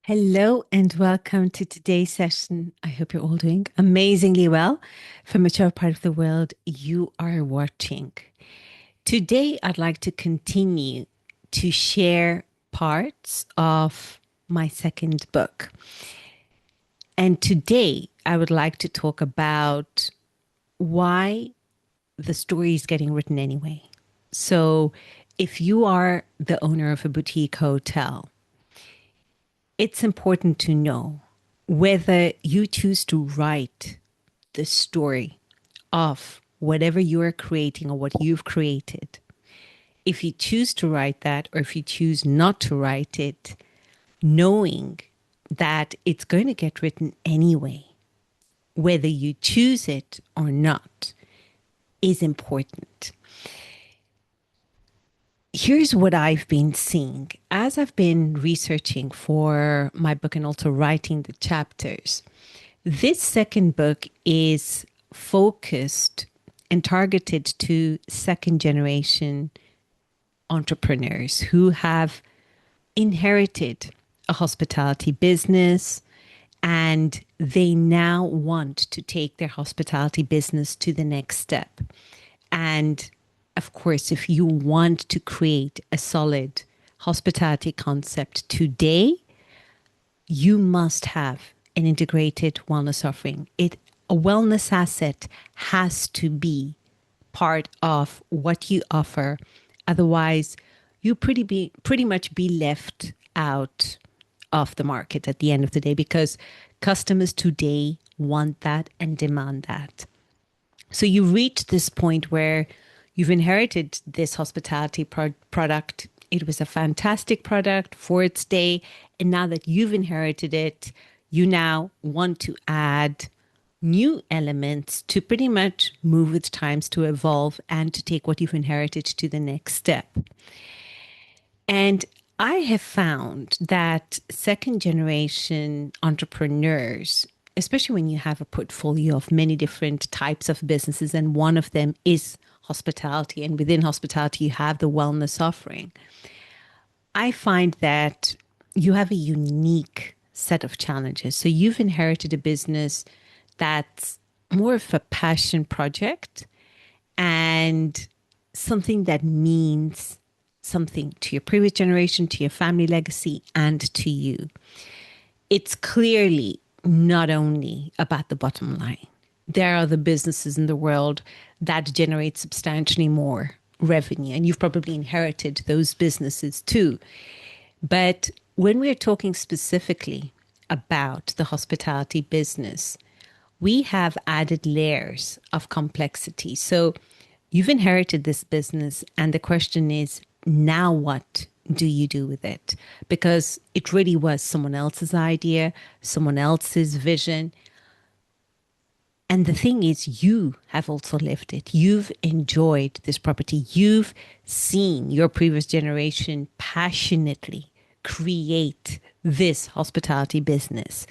Hello and welcome to today's session. I hope you're all doing amazingly well. From whichever part of the world you are watching. Today, I'd like to continue to share parts of my second book. And today, I would like to talk about why the story is getting written anyway. So, if you are the owner of a boutique hotel, it's important to know whether you choose to write the story of whatever you are creating or what you've created. If you choose to write that, or if you choose not to write it, knowing that it's going to get written anyway, whether you choose it or not, is important. Here's what I've been seeing as I've been researching for my book and also writing the chapters. This second book is focused and targeted to second generation entrepreneurs who have inherited a hospitality business and they now want to take their hospitality business to the next step. And of course, if you want to create a solid hospitality concept today, you must have an integrated wellness offering. A wellness asset has to be part of what you offer. Otherwise, you pretty much be left out of the market at the end of the day because customers today want that and demand that. So you reach this point where you've inherited this hospitality product. It was a fantastic product for its day. And now that you've inherited it, you now want to add new elements to pretty much move with times, to evolve, and to take what you've inherited to the next step. And I have found that second generation entrepreneurs, especially when you have a portfolio of many different types of businesses, and one of them is hospitality, and within hospitality, you have the wellness offering. I find that you have a unique set of challenges. So you've inherited a business that's more of a passion project and something that means something to your previous generation, to your family legacy, and to you. It's clearly not only about the bottom line. There are other businesses in the world that generate substantially more revenue, and you've probably inherited those businesses too. But when we're talking specifically about the hospitality business, we have added layers of complexity. So you've inherited this business, and the question is, now what do you do with it? Because it really was someone else's idea, someone else's vision. And the thing is, you have also lived it. You've enjoyed this property. You've seen your previous generation passionately create this hospitality business.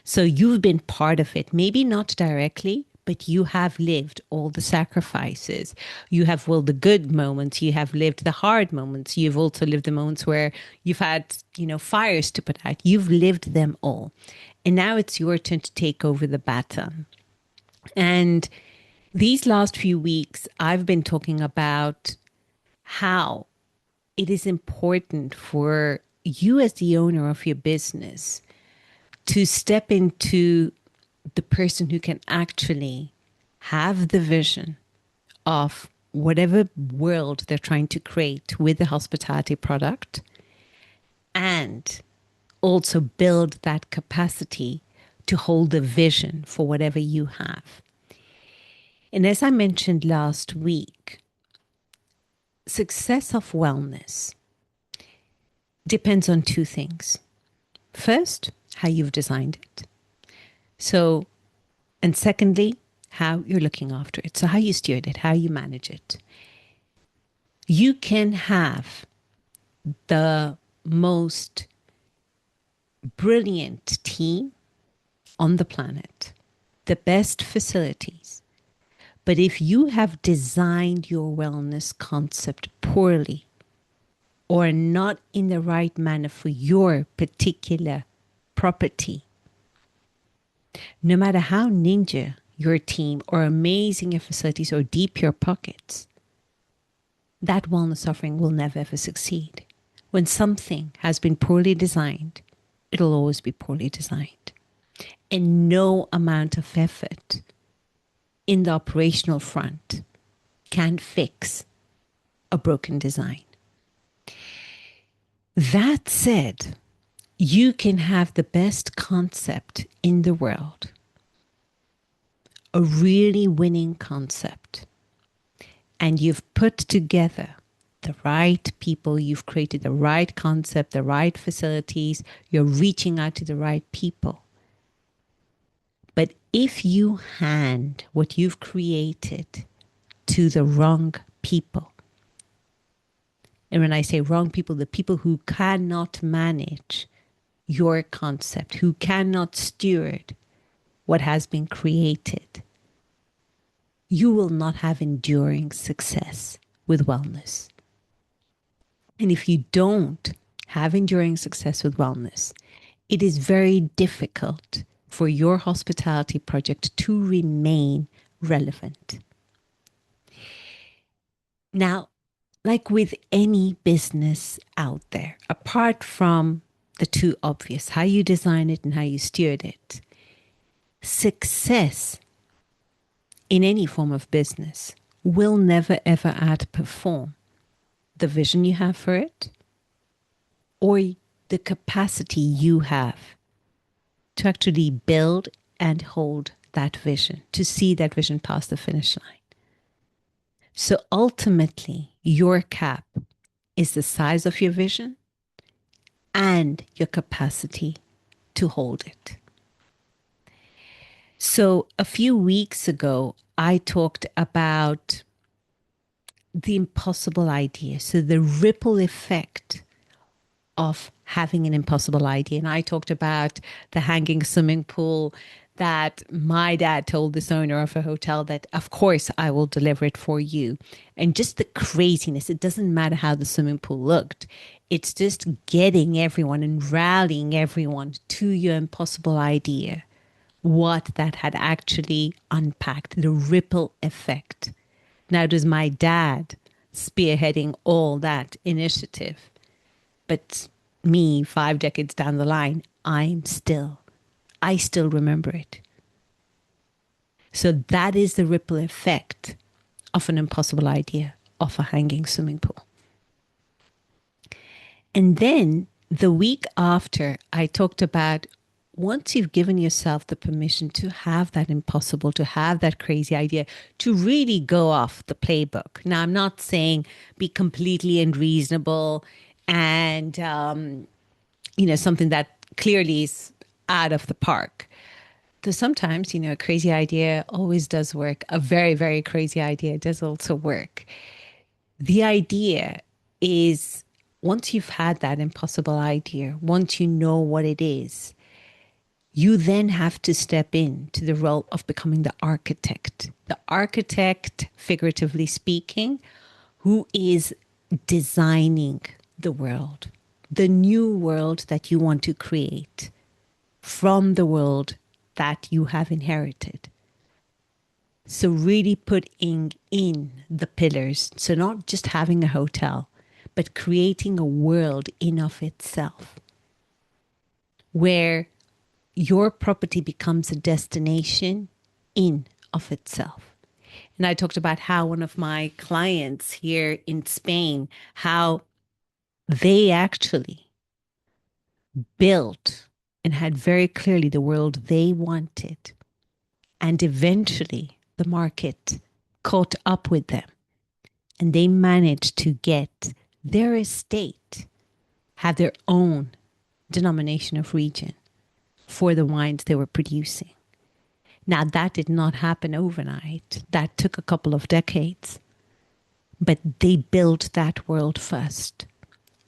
So you've been part of it, maybe not directly, but you have lived all the sacrifices. You have, well, the good moments. You have lived the hard moments. You've also lived the moments where you've had, fires to put out. You've lived them all. And now it's your turn to take over the baton. And these last few weeks, I've been talking about how it is important for you as the owner of your business to step into the person who can actually have the vision of whatever world they're trying to create with the hospitality product, and also build that capacity to hold the vision for whatever you have. And as I mentioned last week, success of wellness depends on two things. First, how you've designed it. So, and secondly, how you're looking after it. So how you steward it, how you manage it. You can have the most brilliant team on the planet, the best facilities. But if you have designed your wellness concept poorly or not in the right manner for your particular property, no matter how ninja your team or amazing your facilities or deep your pockets, that wellness offering will never ever succeed. When something has been poorly designed, it'll always be poorly designed. And no amount of effort in the operational front can fix a broken design. That said, you can have the best concept in the world, a really winning concept, and you've put together the right people, you've created the right concept, the right facilities, you're reaching out to the right people. But if you hand what you've created to the wrong people, and when I say wrong people, the people who cannot manage your concept, who cannot steward what has been created, you will not have enduring success with wellness. And if you don't have enduring success with wellness, it is very difficult for your hospitality project to remain relevant. Now, like with any business out there, apart from the two obvious, how you design it and how you steward it, success in any form of business will never ever outperform the vision you have for it or the capacity you have to actually build and hold that vision, to see that vision past the finish line. So ultimately, your cap is the size of your vision and your capacity to hold it. So a few weeks ago, I talked about the impossible idea. So the ripple effect of having an impossible idea. And I talked about the hanging swimming pool that my dad told this owner of a hotel that, of course, I will deliver it for you. And just the craziness, it doesn't matter how the swimming pool looked. It's just getting everyone and rallying everyone to your impossible idea. What that had actually unpacked, the ripple effect. Now, it was my dad spearheading all that initiative. But me, 5 decades down the line, I still remember it. So that is the ripple effect of an impossible idea, of a hanging swimming pool. And then the week after, I talked about once you've given yourself the permission to have that impossible, to have that crazy idea, to really go off the playbook. Now, I'm not saying be completely unreasonable and, something that clearly is out of the park. Because sometimes, a crazy idea always does work. A very, very crazy idea does also work. The idea is once you've had that impossible idea, once you know what it is, you then have to step into the role of becoming the architect. The architect, figuratively speaking, who is designing the world, the new world that you want to create from the world that you have inherited. So really putting in the pillars. So not just having a hotel, but creating a world in of itself where your property becomes a destination in of itself. And I talked about how one of my clients here in Spain, how they actually built and had very clearly the world they wanted. And eventually the market caught up with them. And they managed to get their estate, have their own denomination of region for the wines they were producing. Now, that did not happen overnight. That took a couple of decades. But they built that world first.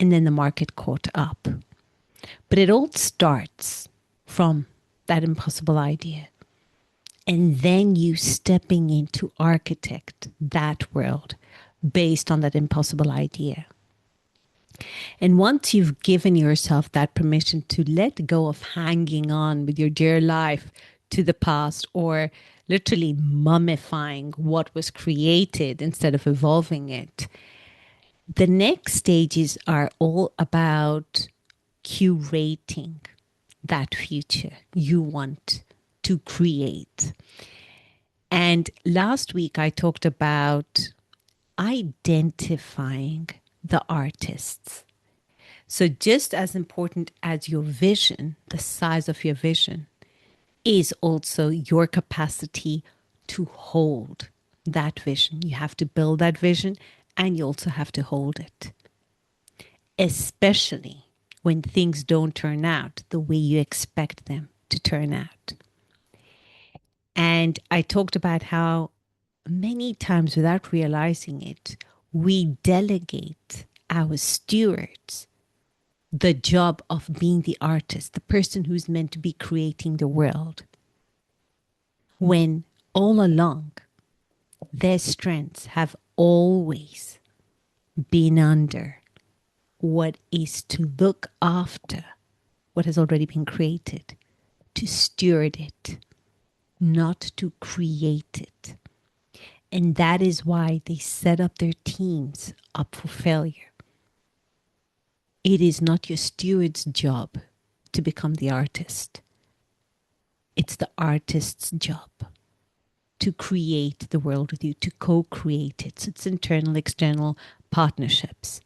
And then the market caught up. But it all starts from that impossible idea. And then you stepping in to architect that world based on that impossible idea. And once you've given yourself that permission to let go of hanging on with your dear life to the past, or literally mummifying what was created instead of evolving it, the next stages are all about curating that future you want to create. And last week I talked about identifying the artists. So, just as important as your vision, the size of your vision, is also your capacity to hold that vision. You have to build that vision and you also have to hold it, especially when things don't turn out the way you expect them to turn out. And I talked about how many times, without realizing it, we delegate our stewards the job of being the artist, the person who's meant to be creating the world, when all along their strengths have always been under what is to look after what has already been created, to steward it, not to create it. And that is why they set up their teams up for failure. It is not your steward's job to become the artist. It's the artist's job to create the world with you, to co-create it. So it's internal, external partnerships.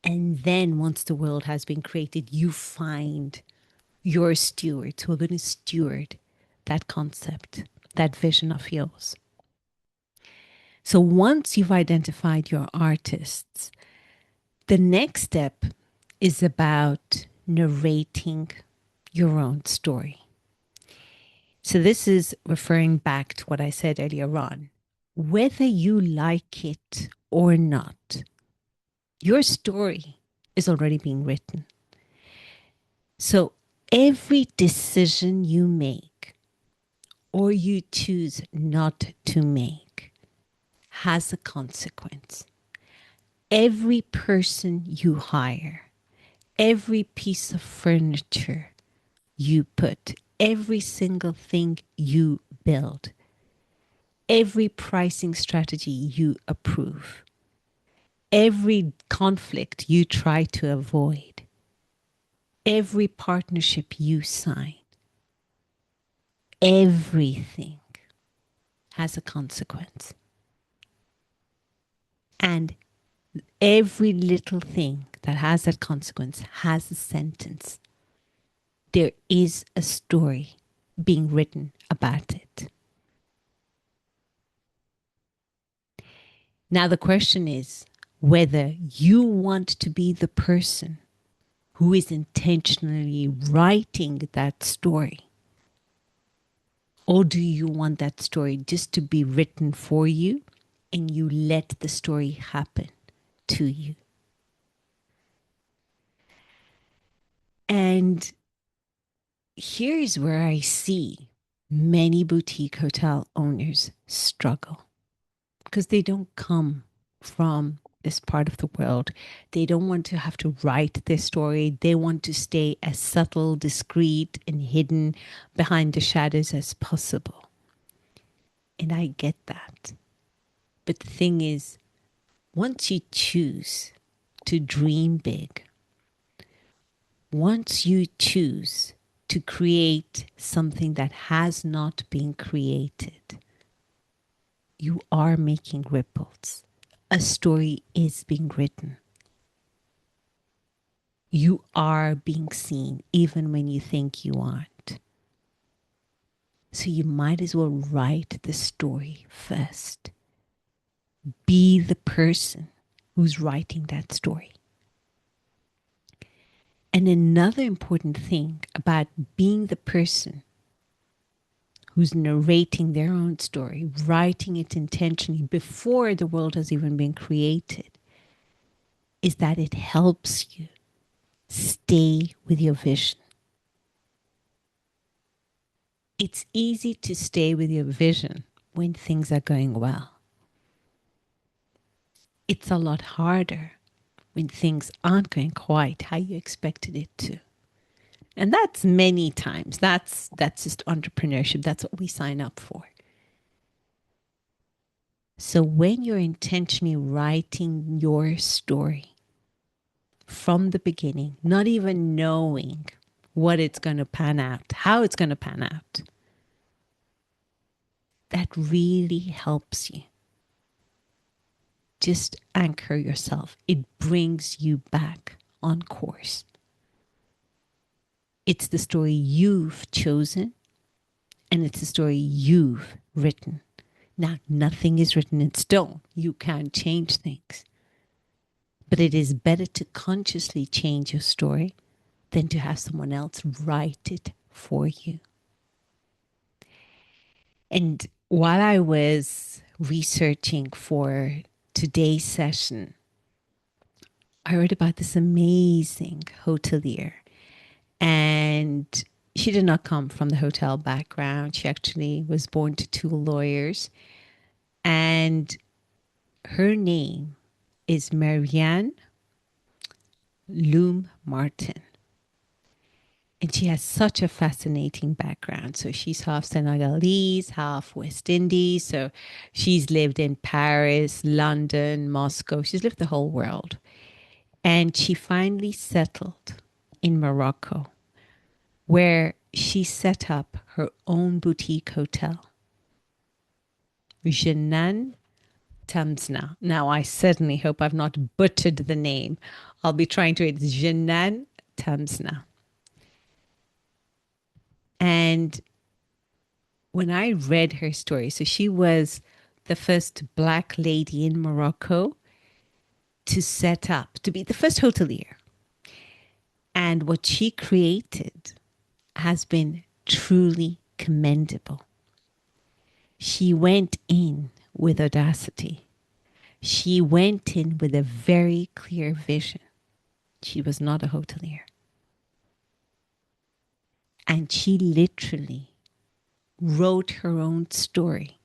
And then once the world has been created, you find your stewards who are going to steward that concept, that vision of yours. So once you've identified your artists, the next step is about narrating your own story. So this is referring back to what I said earlier on. Whether you like it or not, your story is already being written. So every decision you make or you choose not to make has a consequence. Every person you hire, every piece of furniture you put, every single thing you build, every pricing strategy you approve, every conflict you try to avoid, every partnership you sign, everything has a consequence. And every little thing that has that consequence has a sentence. There is a story being written about it. Now, the question is whether you want to be the person who is intentionally writing that story, or do you want that story just to be written for you and you let the story happen to you? And here's where I see many boutique hotel owners struggle, because they don't come from this part of the world. They don't want to have to write their story. They want to stay as subtle, discreet, and hidden behind the shadows as possible. And I get that. But the thing is, once you choose to dream big, once you choose to create something that has not been created, you are making ripples. A story is being written. You are being seen even when you think you aren't. So you might as well write the story first. Be the person who's writing that story. And another important thing about being the person who's narrating their own story, writing it intentionally before the world has even been created, is that it helps you stay with your vision. It's easy to stay with your vision when things are going well. It's a lot harder when things aren't going quite how you expected it to. And that's many times. That's just entrepreneurship. That's what we sign up for. So when you're intentionally writing your story from the beginning, not even knowing what it's going to pan out, how it's going to pan out, that really helps you. Just anchor yourself. It brings you back on course. It's the story you've chosen, and it's the story you've written. Now, nothing is written in stone. You can't change things. But it is better to consciously change your story than to have someone else write it for you. And while I was researching for today's session, I read about this amazing hotelier. And she did not come from the hotel background. She actually was born to two lawyers. And her name is Meryanne Loum-Martin. And she has such a fascinating background. So she's half Senegalese, half West Indies. So she's lived in Paris, London, Moscow. She's lived the whole world. And she finally settled in Morocco, where she set up her own boutique hotel, Jnane Tamsna. Now, I certainly hope I've not butchered the name. I'll be trying to. It's Jnane Tamsna. And when I read her story, so she was the first Black lady in Morocco to set up, to be the first hotelier. And what she created has been truly commendable. She went in with audacity. She went in with a very clear vision. She was not a hotelier. And she literally wrote her own story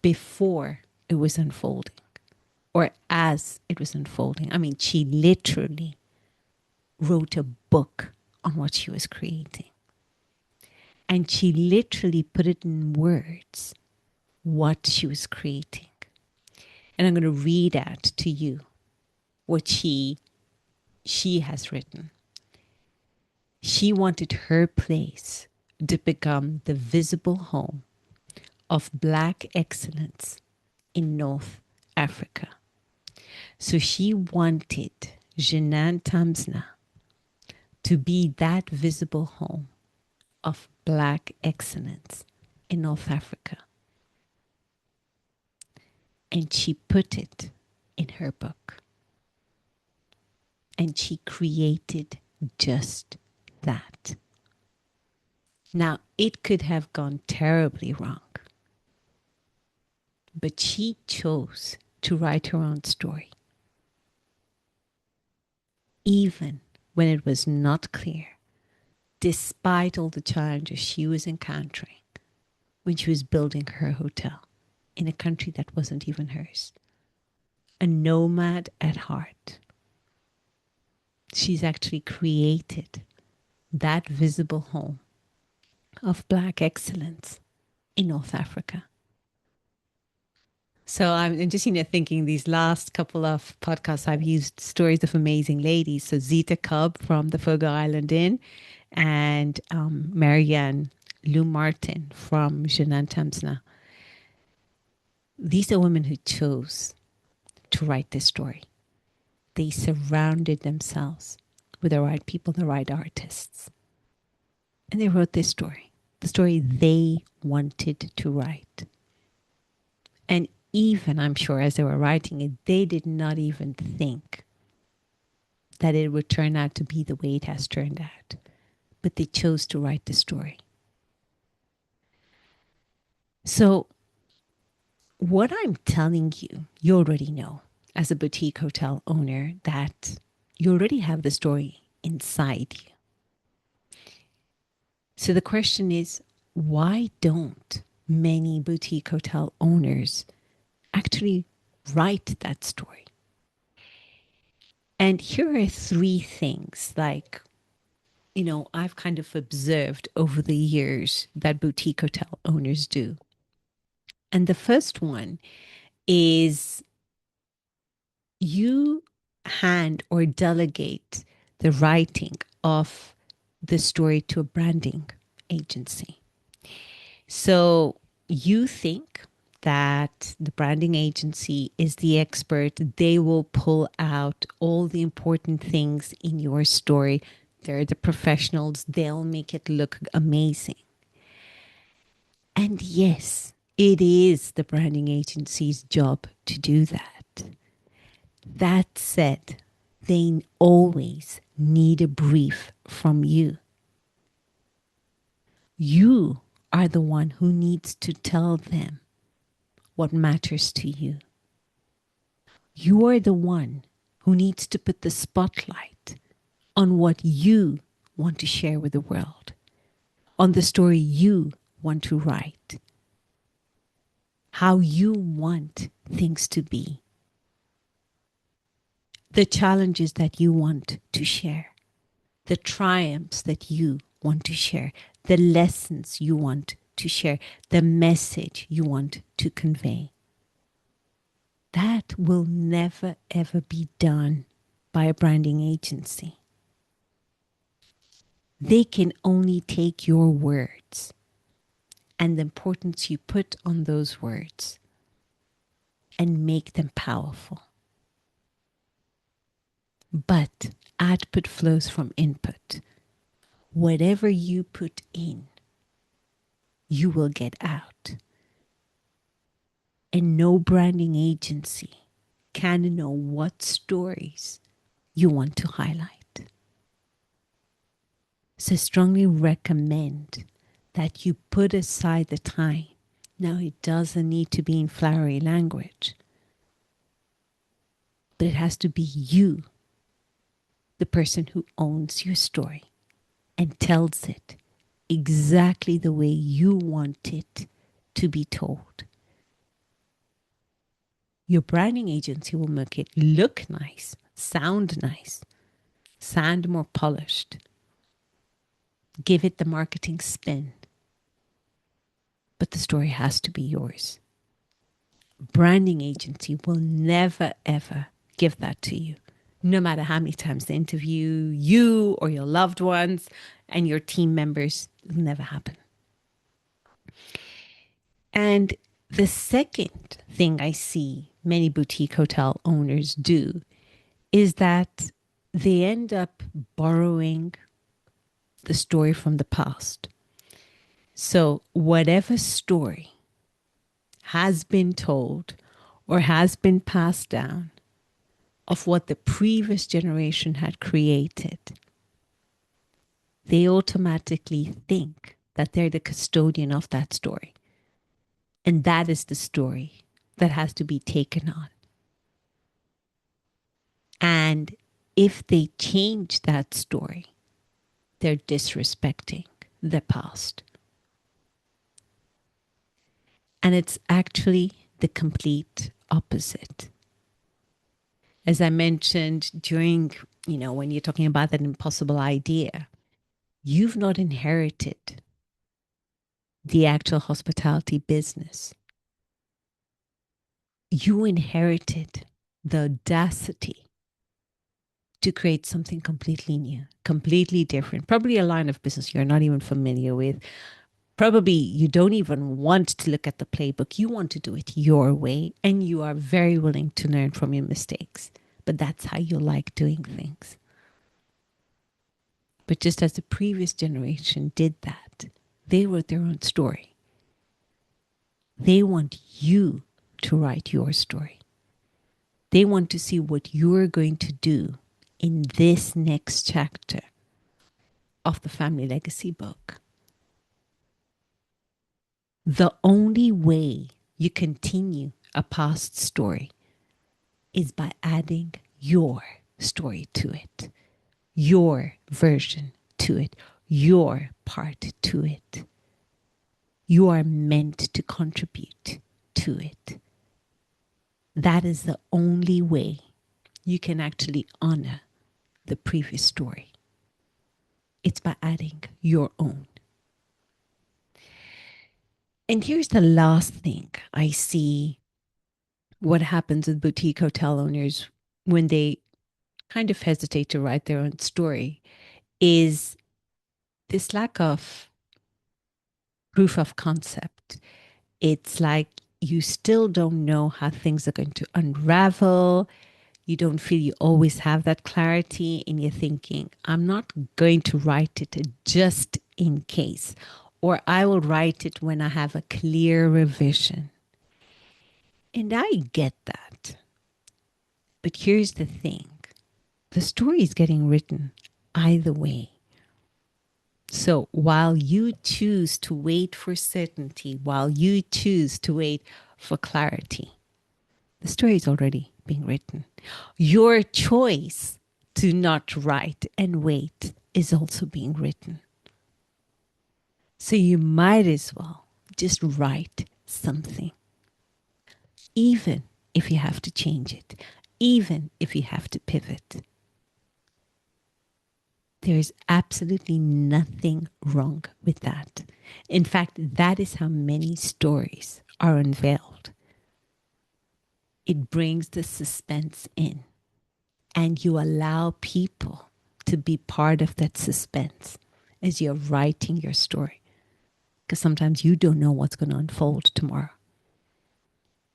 before it was unfolding, or as it was unfolding. I mean, she literally wrote a book on what she was creating. And she literally put it in words, what she was creating. And I'm going to read out to you what she has written. She wanted her place to become the visible home of Black excellence in North Africa. So she wanted Jnane Tamsna to be that visible home of Black excellence in North Africa. And she put it in her book. And she created just that. Now, it could have gone terribly wrong, but she chose to write her own story, even when it was not clear, despite all the challenges she was encountering when she was building her hotel in a country that wasn't even hers. A nomad at heart. She's actually created that visible home of Black excellence in North Africa. So I'm just, thinking these last couple of podcasts, I've used stories of amazing ladies. So Zita Cobb from the Fogo Island Inn and Meryanne Loum-Martin from Jnane Tamsna. These are women who chose to write this story. They surrounded themselves with the right people, the right artists. And they wrote this story, the story they wanted to write. And even, I'm sure, as they were writing it, they did not even think that it would turn out to be the way it has turned out. But they chose to write the story. So what I'm telling you, you already know as a boutique hotel owner that you already have the story inside you. So the question is, why don't many boutique hotel owners actually write that story? And here are three things like, I've kind of observed over the years that boutique hotel owners do. And the first one is you hand or delegate the writing of the story to a branding agency. So you think that the branding agency is the expert. They will pull out all the important things in your story. They're the professionals. They'll make it look amazing. And yes, it is the branding agency's job to do that. That said, they always need a brief from you. You are the one who needs to tell them what matters to you. You are the one who needs to put the spotlight on what you want to share with the world, on the story you want to write, how you want things to be, the challenges that you want to share, the triumphs that you want to share, the lessons you want to share, the message you want to convey. That will never, ever be done by a branding agency. They can only take your words and the importance you put on those words and make them powerful. But output flows from input. Whatever you put in, you will get out. And no branding agency can know what stories you want to highlight. So I strongly recommend that you put aside the time. Now, it doesn't need to be in flowery language, but it has to be you, the person who owns your story and tells it exactly the way you want it to be told. Your branding agency will make it look nice, sound more polished, give it the marketing spin. But the story has to be yours. Branding agency will never, ever give that to you. No matter how many times they interview you or your loved ones and your team members, it'll never happen. And the second thing I see many boutique hotel owners do is that they end up borrowing the story from the past. So whatever story has been told or has been passed down of what the previous generation had created, they automatically think that they're the custodian of that story. And that is the story that has to be taken on. And if they change that story, they're disrespecting the past. And it's actually the complete opposite. As I mentioned during, when you're talking about that impossible idea, you've not inherited the actual hospitality business. You inherited the audacity to create something completely new, completely different, probably a line of business you're not even familiar with. Probably you don't even want to look at the playbook. You want to do it your way, and you are very willing to learn from your mistakes. But that's how you like doing things. But just as the previous generation did that, they wrote their own story. They want you to write your story. They want to see what you're going to do in this next chapter of the family legacy book. The only way you continue a past story is by adding your story to it, your version to it, your part to it. You are meant to contribute to it. That is the only way you can actually honor the previous story. It's by adding your own. And here's the last thing I see what happens with boutique hotel owners when they kind of hesitate to write their own story is this lack of proof of concept. It's like you still don't know how things are going to unravel. You don't feel you always have that clarity, and you're thinking, I'm not going to write it just in case, or I will write it when I have a clearer vision. And I get that. But here's the thing, the story is getting written either way. So while you choose to wait for certainty, while you choose to wait for clarity, the story is already being written. Your choice to not write and wait is also being written. So you might as well just write something, even if you have to change it, even if you have to pivot. There is absolutely nothing wrong with that. In fact, that is how many stories are unveiled. It brings the suspense in, and you allow people to be part of that suspense as you're writing your story. Because sometimes you don't know what's going to unfold tomorrow.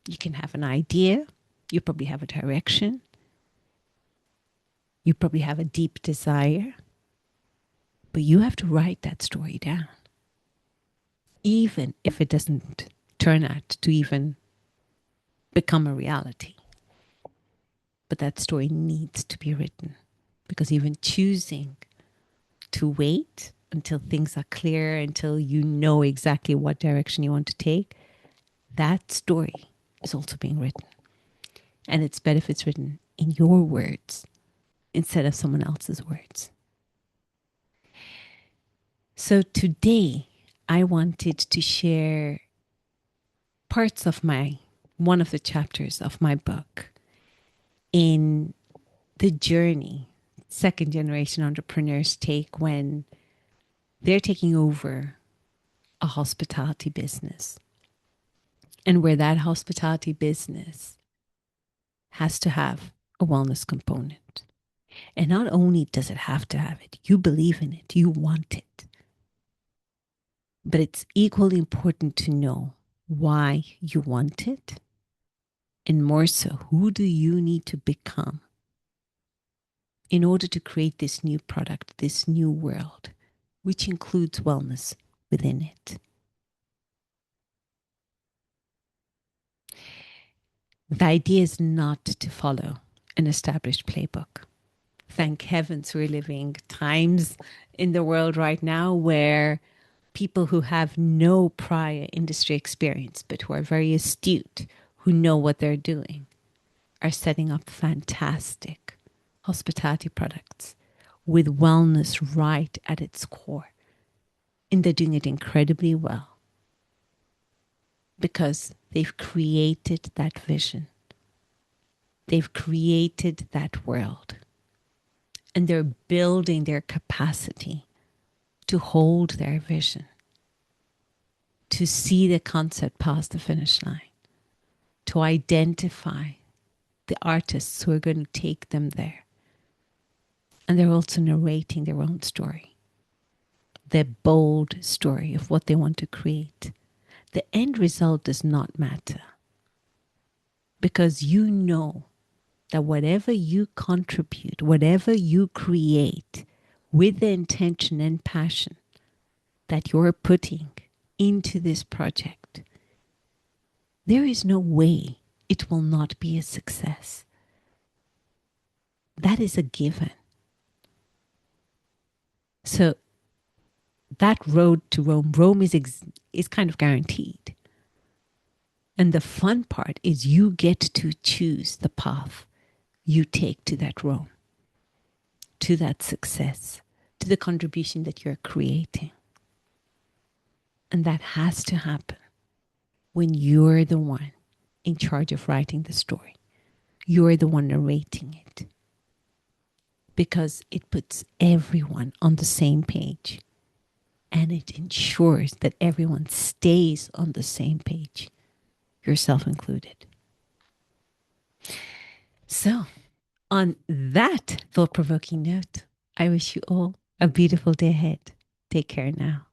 You can have an idea, you probably have a direction, you probably have a deep desire, but you have to write that story down. Even if it doesn't turn out to even become a reality. But that story needs to be written, because even choosing to wait until things are clear, until you know exactly what direction you want to take, that story is also being written. And it's better if it's written in your words instead of someone else's words. So today, I wanted to share parts of one of the chapters of my book in the journey second generation entrepreneurs take when they're taking over a hospitality business, and where that hospitality business has to have a wellness component. And not only does it have to have it, you believe in it, you want it. But it's equally important to know why you want it, and more so, who do you need to become in order to create this new product, this new world, which includes wellness within it. The idea is not to follow an established playbook. Thank heavens we're living times in the world right now where people who have no prior industry experience, but who are very astute, who know what they're doing, are setting up fantastic hospitality products with wellness right at its core. And they're doing it incredibly well because they've created that vision. They've created that world. And they're building their capacity to hold their vision, to see the concept past the finish line, to identify the artists who are going to take them there. And they're also narrating their own story, their bold story of what they want to create. The end result does not matter, because you know that whatever you contribute, whatever you create with the intention and passion that you're putting into this project, there is no way it will not be a success. That is a given. So that road to Rome is kind of guaranteed. And the fun part is you get to choose the path you take to that Rome, to that success, to the contribution that you're creating. And that has to happen when you're the one in charge of writing the story. you're the one narrating it, because it puts everyone on the same page and it ensures that everyone stays on the same page, yourself included. So, on that thought provoking note, I wish you all a beautiful day ahead. Take care now.